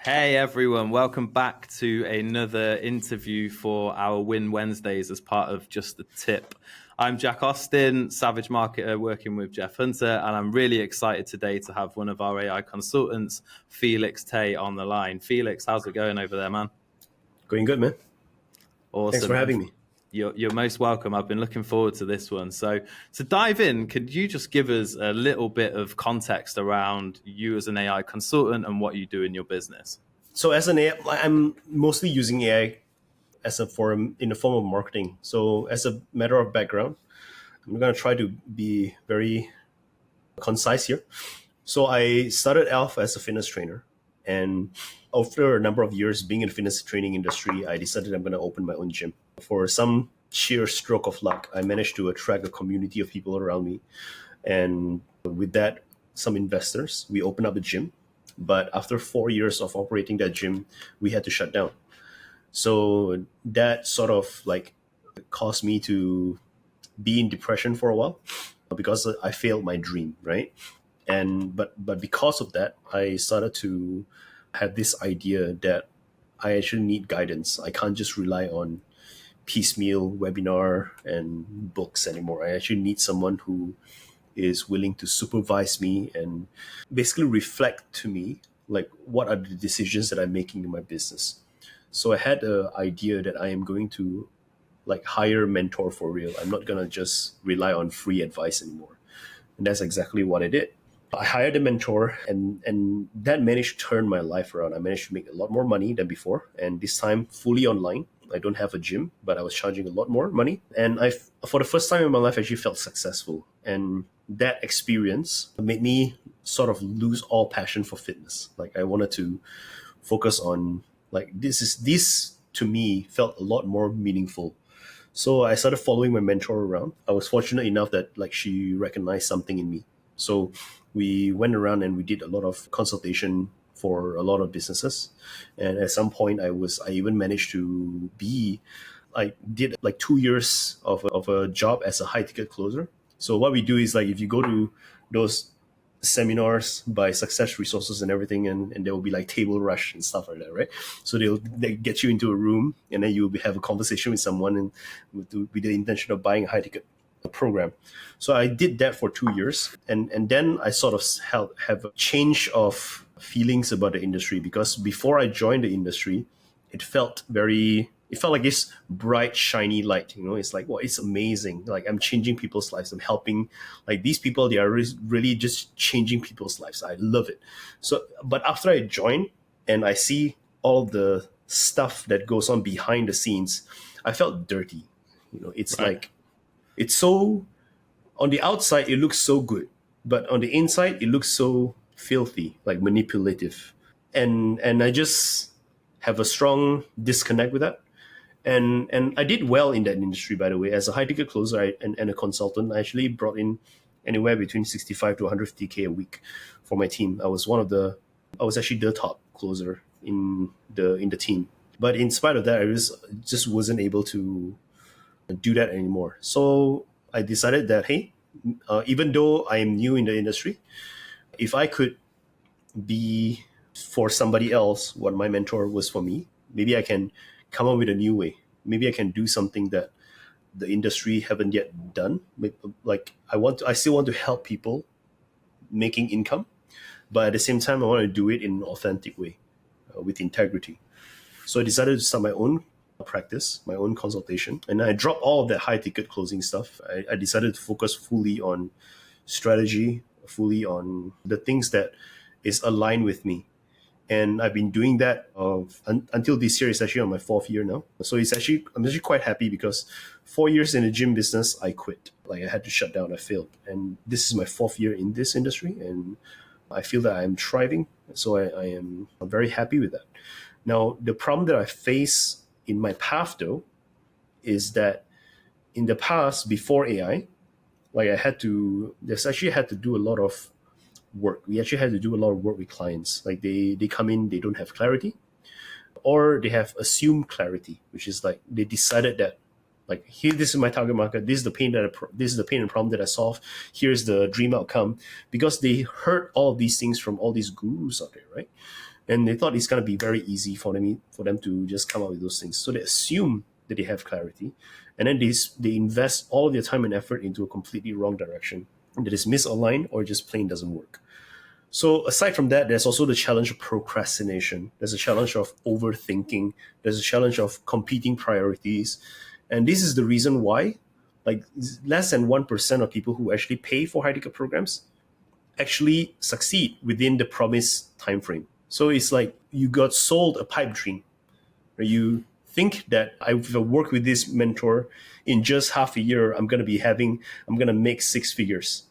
Hey everyone, welcome back to another interview for our Win Wednesdays as part of Just the Tip. I'm Jack Austin, Savage Marketer, working with Jeff Hunter, and I'm really excited today to have one of our AI consultants, Felix Tay, on the line. Felix, how's it going over there, man? Going good, man. Awesome. Thanks for having me. You're most welcome. I've been looking forward to this one. So to dive in, could you just give us a little bit of context around you as an AI consultant and what you do in your business? So as an AI, I'm mostly using AI as a form in the form of marketing. So as a matter of background, I'm going to try to be very concise here. So I started off as a fitness trainer, and after a number of years being in the fitness training industry, I decided I'm going to open my own gym. For some sheer stroke of luck, I managed to attract a community of people around me, and with that, some investors. We opened up a gym, but after 4 years of operating that gym, we had to shut down. So that sort of like caused me to be in depression for a while because I failed my dream, right? And but because of that, I started to have this idea that I actually need guidance. I can't just rely on piecemeal webinar and books anymore. I actually need someone who is willing to supervise me and basically reflect to me like what are the decisions that I'm making in my business. So I had an idea that I am going to like hire a mentor for real. I'm not gonna just rely on free advice anymore. And that's exactly what I did. I hired a mentor, and that managed to turn my life around. I managed to make a lot more money than before, and this time fully online. I don't have a gym, but I was charging a lot more money. And for the first time in my life, actually felt successful. And that experience made me sort of lose all passion for fitness. Like I wanted to focus on like this to me felt a lot more meaningful. So I started following my mentor around. I was fortunate enough that like she recognized something in me. So we went around and we did a lot of consultation for a lot of businesses. And at some point I even managed to I did like 2 years of a job as a high ticket closer. So what we do is like if you go to those seminars by Success Resources and everything, and there will be like table rush and stuff like that, right? So they get you into a room and then you'll have a conversation with someone and with the intention of buying a high ticket program. So I did that for 2 years, and then I sort of have a change of feelings about the industry, because before I joined the industry, it felt like this bright, shiny light. It's like, well, it's amazing. Like I'm changing people's lives. I'm helping. Like these people, they are really just changing people's lives. I love it. So, but after I joined and I see all the stuff that goes on behind the scenes, I felt dirty. It's Right. like it's so on the outside it looks so good, but on the inside it looks so filthy, like manipulative, and I just have a strong disconnect with that. And I did well in that industry, by the way. As a high ticket closer and a consultant, I actually brought in anywhere between 65 to 150K a week for my team. I was actually the top closer in the team. But in spite of that, I just wasn't able to do that anymore. So I decided that, hey, even though I am new in the industry, if I could be for somebody else what my mentor was for me, maybe I can come up with a new way. Maybe I can do something that the industry haven't yet done. Like I still want to help people making income, but at the same time, I want to do it in an authentic way, with integrity. So I decided to start my own practice, my own consultation, and I dropped all of that high ticket closing stuff. I decided to focus fully on strategy, fully on the things that is aligned with me. And I've been doing that until this year. It's actually on my 4th year now. So I'm actually quite happy, because 4 years in the gym business, I quit. Like I had to shut down. I failed, and this is my 4th year in this industry, and I feel that I'm thriving. So I'm very happy with that. Now, the problem that I face in my path, though, is that in the past, before AI, like there's actually had to do a lot of work. We actually had to do a lot of work with clients. Like they come in, they don't have clarity, or they have assumed clarity, which is like they decided that like, here, this is my target market. This is the pain and problem that I solve. Here's the dream outcome, because they heard all of these things from all these gurus out there, right? And they thought it's going to be very easy for them to just come up with those things. So they assume that they have clarity, and then they invest all of their time and effort into a completely wrong direction that is misaligned or just plain doesn't work. So aside from that, there's also the challenge of procrastination. There's a challenge of overthinking. There's a challenge of competing priorities. And this is the reason why like less than 1% of people who actually pay for high-ticket programs actually succeed within the promised time frame. So it's like you got sold a pipe dream. You think that if I work with this mentor in just half a year, I'm going to make six figures.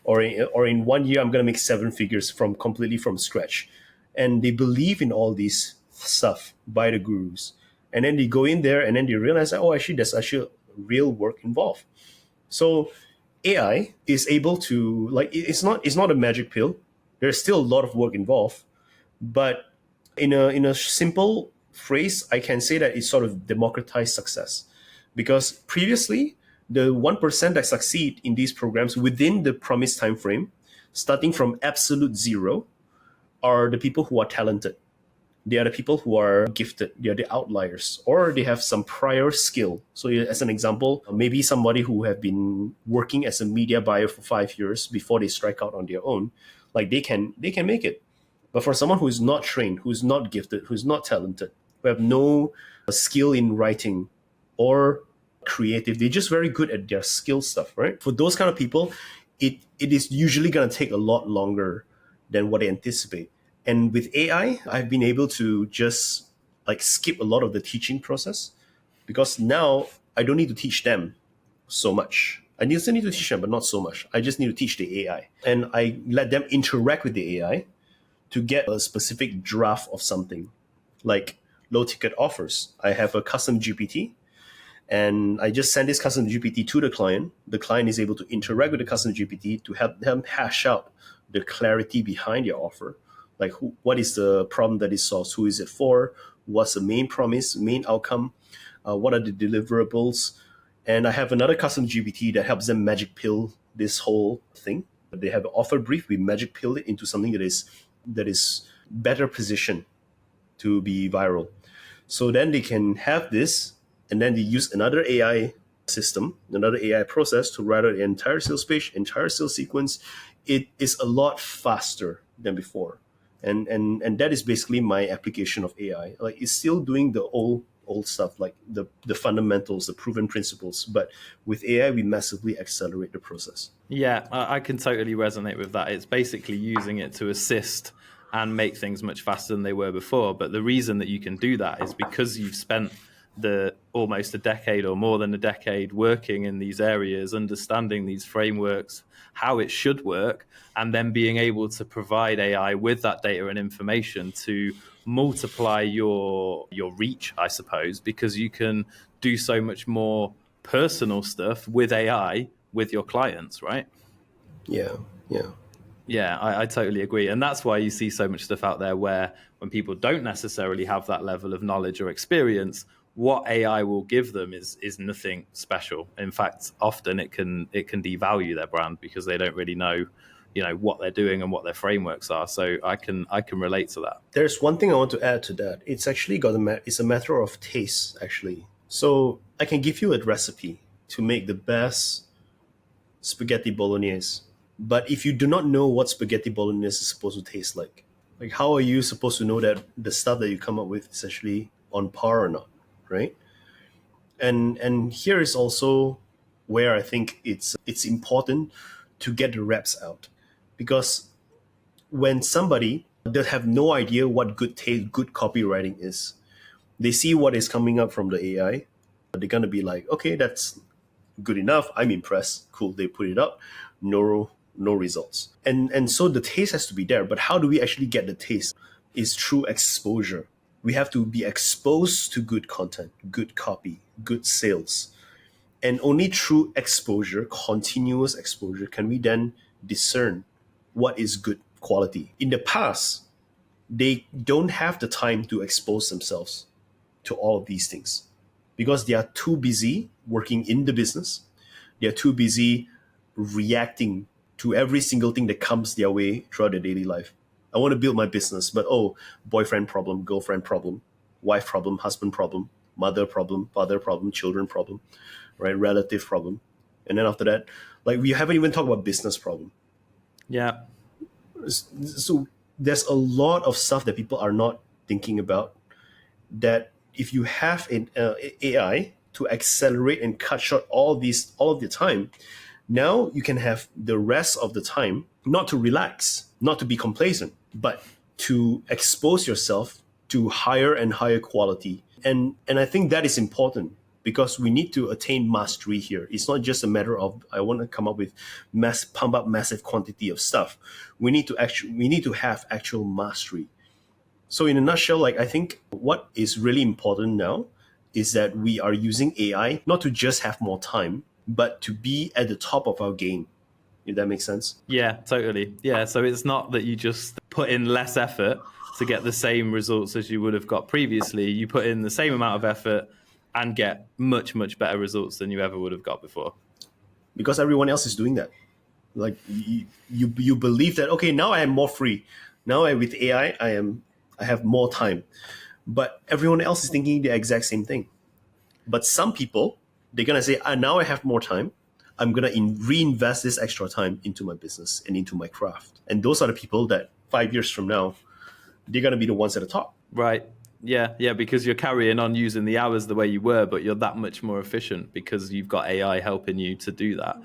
Or in 1 year, I'm going to make seven figures completely from scratch. And they believe in all this stuff by the gurus. And then they go in there and then they realize that, actually, there's actually real work involved. So AI is able to, it's not a magic pill. There's still a lot of work involved. But in a simple phrase, I can say that it's sort of democratized success. Because previously, the 1% that succeed in these programs within the promised time frame, starting from absolute zero, are the people who are talented. They are the people who are gifted. They are the outliers, or they have some prior skill. So as an example, maybe somebody who have been working as a media buyer for 5 years before they strike out on their own, like they can make it. But for someone who is not trained, who's not gifted, who's not talented, who have no skill in writing or creative, they're just very good at their skill stuff, right? For those kind of people, it is usually going to take a lot longer than what they anticipate. And with AI, I've been able to just skip a lot of the teaching process, because now I don't need to teach them so much. I still need to teach them, but not so much. I just need to teach the AI. And I let them interact with the AI to get a specific draft of something, like low ticket offers. I have a custom GPT, and I just send this custom GPT to the client. The client is able to interact with the custom GPT to help them hash out the clarity behind their offer. Like what is the problem that is solved? Who is it for? What's the main promise, main outcome? What are the deliverables? And I have another custom GPT that helps them magic pill this whole thing. They have an offer brief. We magic pill it into something that is better positioned to be viral. So then they can have this, and then they use another AI system, another AI process to write out the entire sales page, entire sales sequence. It is a lot faster than before. And that is basically my application of AI. Like, it's still doing the old stuff, like the fundamentals, the proven principles. But with AI, we massively accelerate the process. Yeah, I can totally resonate with that. It's basically using it to assist and make things much faster than they were before. But the reason that you can do that is because you've spent almost a decade or more than a decade working in these areas, understanding these frameworks, how it should work, and then being able to provide AI with that data and information to multiply your reach, I suppose, because you can do so much more personal stuff with AI with your clients, right? Yeah. Yeah, I totally agree. And that's why you see so much stuff out there where when people don't necessarily have that level of knowledge or experience, what AI will give them is nothing special. In fact, often it can devalue their brand because they don't really know, what they're doing and what their frameworks are. So I can relate to that. There's one thing I want to add to that. It's actually it's a matter of taste, actually. So I can give you a recipe to make the best spaghetti bolognese. But if you do not know what spaghetti bolognese is supposed to taste like how are you supposed to know that the stuff that you come up with is actually on par or not, right? And here is also where I think it's important to get the reps out, because when somebody that have no idea what good copywriting is, they see what is coming up from the AI, they're gonna be like, okay, that's good enough. I'm impressed. Cool. They put it up. No results. And so the taste has to be there. But how do we actually get the taste? Is through exposure. We have to be exposed to good content, good copy, good sales. And only through exposure, continuous exposure, can we then discern what is good quality. In the past, they don't have the time to expose themselves to all of these things because they are too busy working in the business. They are too busy reacting to every single thing that comes their way throughout their daily life. I want to build my business, but boyfriend problem, girlfriend problem, wife problem, husband problem, mother problem, father problem, children problem, right? Relative problem. And then after that, like we haven't even talked about business problem. Yeah. So there's a lot of stuff that people are not thinking about, that if you have an AI to accelerate and cut short all of the time, now you can have the rest of the time not to relax, not to be complacent, but to expose yourself to higher and higher quality. And I think that is important, because we need to attain mastery here. It's not just a matter of I want to come up with pump up massive quantity of stuff. We need to have actual mastery. So in a nutshell, like I think what is really important now is that we are using AI not to just have more time, but to be at the top of our game. If that makes sense. Yeah, totally. Yeah, so it's not that you just put in less effort to get the same results as you would have got previously. You put in the same amount of effort and get much, much better results than you ever would have got before. Because everyone else is doing that. Like you believe that, okay, now I am more free. Now with AI, I have more time. But everyone else is thinking the exact same thing. But some people, they're going to say, now I have more time. I'm going to reinvest this extra time into my business and into my craft. And those are the people that 5 years from now, they're going to be the ones at the top. Right. Yeah, because you're carrying on using the hours the way you were, but you're that much more efficient because you've got AI helping you to do that.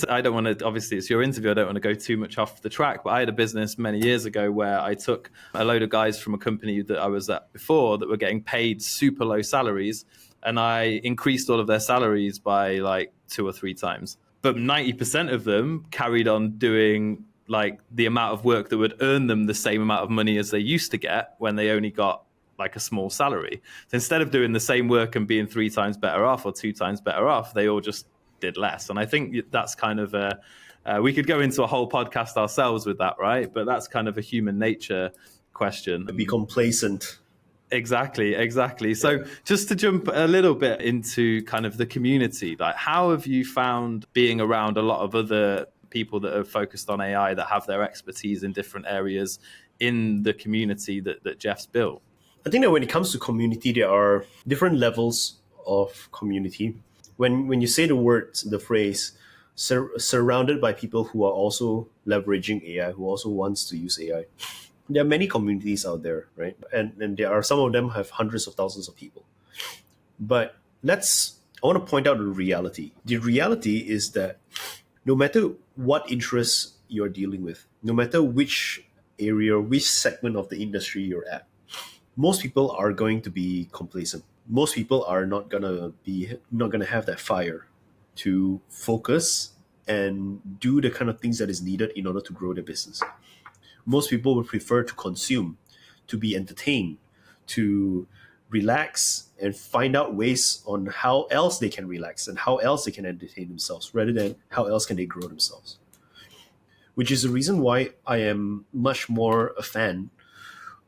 I don't want to, obviously it's your interview, I don't want to go too much off the track, but I had a business many years ago where I took a load of guys from a company that I was at before that were getting paid super low salaries, and I increased all of their salaries by like 2 or 3 times. But 90% of them carried on doing like the amount of work that would earn them the same amount of money as they used to get when they only got like a small salary. So instead of doing the same work and being 3 times better off or 2 times better off, they all just did less. And I think that's kind of we could go into a whole podcast ourselves with that, right? But that's kind of a human nature question. Be complacent. Exactly. So just to jump a little bit into kind of the community, like how have you found being around a lot of other people that are focused on AI that have their expertise in different areas in the community that Jeff's built? I think that when it comes to community, there are different levels of community. When you say the phrase, surrounded by people who are also leveraging AI, who also wants to use AI, there are many communities out there, right? And there are, some of them have hundreds of thousands of people. But I want to point out the reality. The reality is that no matter what interests you're dealing with, no matter which area, which segment of the industry you're at, most people are going to be complacent. Most people are not gonna have that fire to focus and do the kind of things that is needed in order to grow their business. Most people would prefer to consume, to be entertained, to relax and find out ways on how else they can relax and how else they can entertain themselves, rather than how else can they grow themselves. Which is the reason why I am much more a fan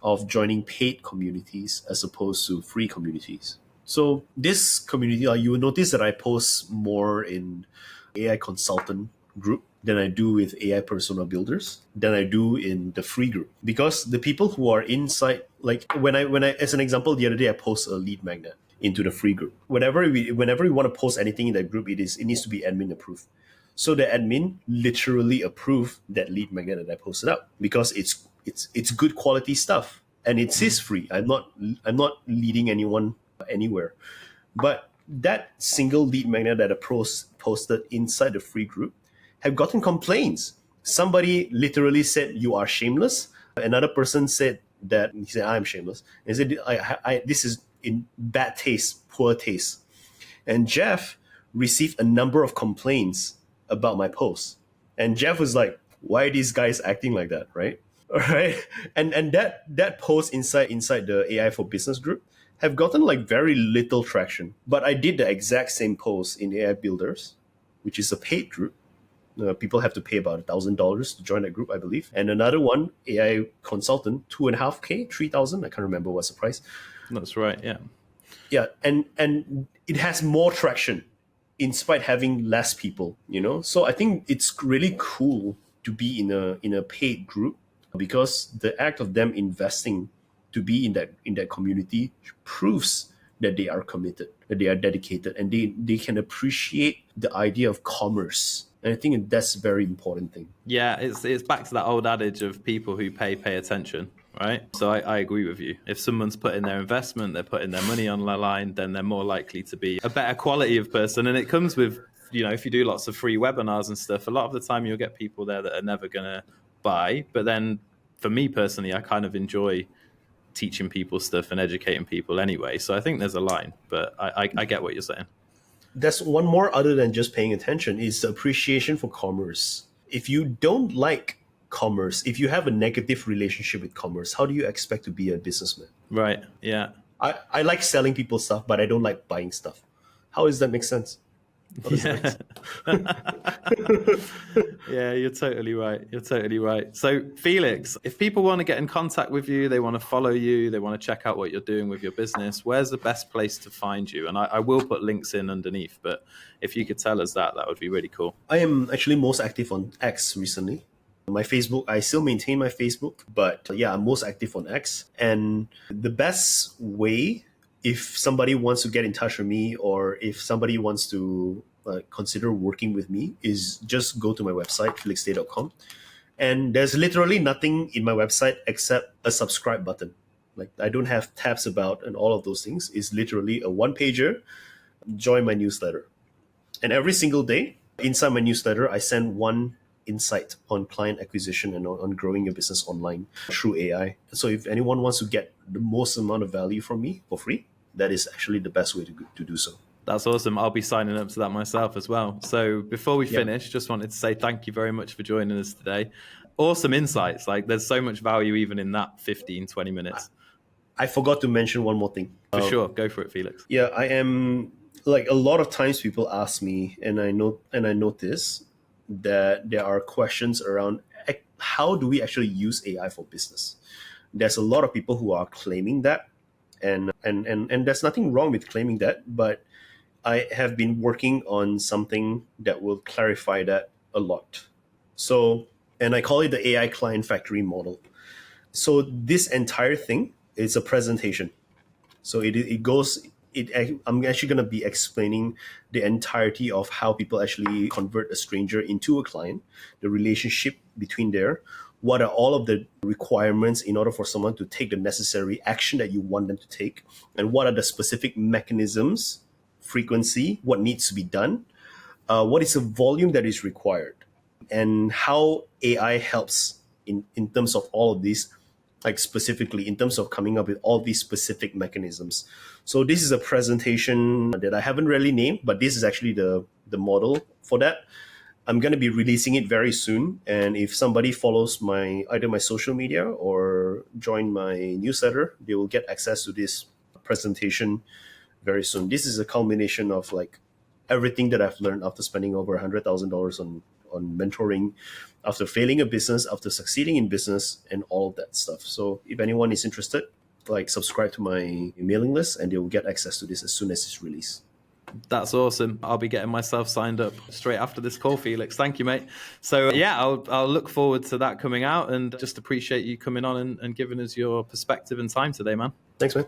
of joining paid communities as opposed to free communities. So this community, you will notice that I post more in AI consultant group than I do with AI persona builders, than I do in the free group. Because the people who are inside, like when I as an example, the other day I post a lead magnet into the free group. Whenever we want to post anything in that group, it needs to be admin approved. So the admin literally approved that lead magnet that I posted up, because it's good quality stuff and it is free. I'm not leading anyone anywhere. But that single lead magnet that I posted inside the free group have gotten complaints. Somebody literally said, "You are shameless." Another person said that he said, "I'm shameless." And he said, I this is in bad taste, poor taste. And Jeff received a number of complaints about my post. And Jeff was like, "Why are these guys acting like that?" Right? All right. And that post inside the AI for Business group have gotten like very little traction. But I did the exact same post in AI Builders, which is a paid group. People have to pay about $1,000 to join that group, I believe. And another one, AI consultant, $2,500, $3,000. I can't remember what's the price. That's right. Yeah. Yeah, and it has more traction, in spite having less people. So I think it's really cool to be in a paid group because the act of them investing to be in that community proves that they are committed, that they are dedicated, and they can appreciate the idea of commerce. And I think that's a very important thing. Yeah, it's back to that old adage of people who pay attention, right? So I agree with you. If someone's putting their investment, they're putting their money on the line, then they're more likely to be a better quality of person. And it comes with, if you do lots of free webinars and stuff, a lot of the time you'll get people there that are never going to buy. But then for me personally, I kind of enjoy teaching people stuff and educating people anyway. So I think there's a line, but I get what you're saying. That's one more other than just paying attention is the appreciation for commerce. If you don't like commerce, if you have a negative relationship with commerce, how do you expect to be a businessman? Right. Yeah. I like selling people stuff, but I don't like buying stuff. How does that make sense? Yeah. Yeah, you're totally right. You're totally right. So, Felix, if people want to get in contact with you, they want to follow you, they want to check out what you're doing with your business, where's the best place to find you? And I will put links in underneath, but if you could tell us that would be really cool. I am actually most active on X recently. My Facebook, I still maintain my Facebook, but yeah, I'm most active on X. And the best way, if somebody wants to get in touch with me or if somebody wants to consider working with me, is just go to my website, felixtay.com. And there's literally nothing in my website except a subscribe button. Like I don't have tabs about and all of those things. It's literally a one-pager, join my newsletter. And every single day inside my newsletter, I send one insight on client acquisition and on growing your business online through AI. So if anyone wants to get the most amount of value from me for free, that is actually the best way to do so. That's awesome. I'll be signing up to that myself as well. So before we finish, just wanted to say thank you very much for joining us today. Awesome insights. Like there's so much value even in that 15, 20 minutes. I forgot to mention one more thing. For sure. Go for it, Felix. Yeah, I am like a lot of times people ask me, and I notice that there are questions around how do we actually use AI for business? There's a lot of people who are claiming that, and there's nothing wrong with claiming that, but I have been working on something that will clarify that a lot. So, and I call it the AI Client Factory model. So this entire thing is a presentation. So I'm actually going to be explaining the entirety of how people actually convert a stranger into a client, the relationship between there, what are all of the requirements in order for someone to take the necessary action that you want them to take, and what are the specific mechanisms, frequency, what needs to be done, what is the volume that is required, and how AI helps in terms of all of these, like specifically in terms of coming up with all these specific mechanisms. So this is a presentation that I haven't really named, but this is actually the model for that. I'm going to be releasing it very soon. And if somebody follows either my social media or join my newsletter, they will get access to this presentation very soon. This is a culmination of like everything that I've learned after spending over $100,000 on mentoring, after failing a business, after succeeding in business, and all of that stuff. So if anyone is interested, like subscribe to my mailing list and they will get access to this as soon as it's released. That's awesome. I'll be getting myself signed up straight after this call, Felix. Thank you, mate. So yeah, I'll look forward to that coming out, and just appreciate you coming on and giving us your perspective and time today, man. Thanks, man.